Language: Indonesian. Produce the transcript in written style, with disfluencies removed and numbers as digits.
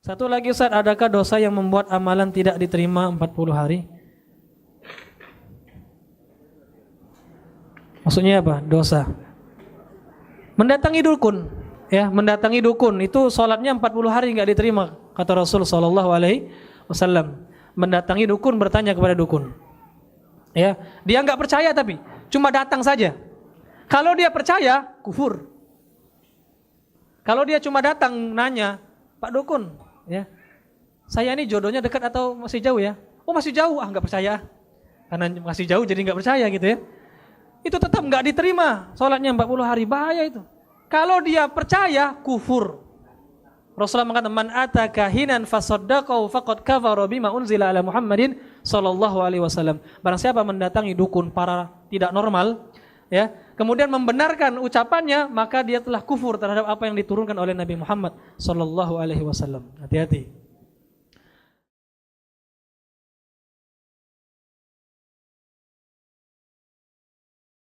Satu lagi Ustaz, adakah dosa yang membuat amalan tidak diterima 40 hari? Maksudnya apa? Dosa. Mendatangi dukun, ya, mendatangi dukun itu salatnya 40 hari enggak diterima, kata Rasul sallallahu alaihi wasallam. Mendatangi dukun, bertanya kepada dukun. Ya, dia enggak percaya tapi cuma datang saja. Kalau dia percaya, kufur. Kalau dia cuma datang nanya, "Pak dukun, ya, saya ini jodohnya dekat atau masih jauh ya?" "Oh, masih jauh." "Ah, enggak percaya." Karena masih jauh jadi enggak percaya gitu ya. Itu tetap enggak diterima salatnya 40 hari, bahaya itu. Kalau dia percaya, kufur. Rasulullah mengatakan, "Man ataka hinan fasaddaqahu faqad kafara bima unzila ala Muhammadin sallallahu alaihi wasallam." Barang siapa mendatangi dukun para tidak normal, ya, kemudian membenarkan ucapannya, maka dia telah kufur terhadap apa yang diturunkan oleh Nabi Muhammad sallallahu alaihi wasallam. Hati-hati.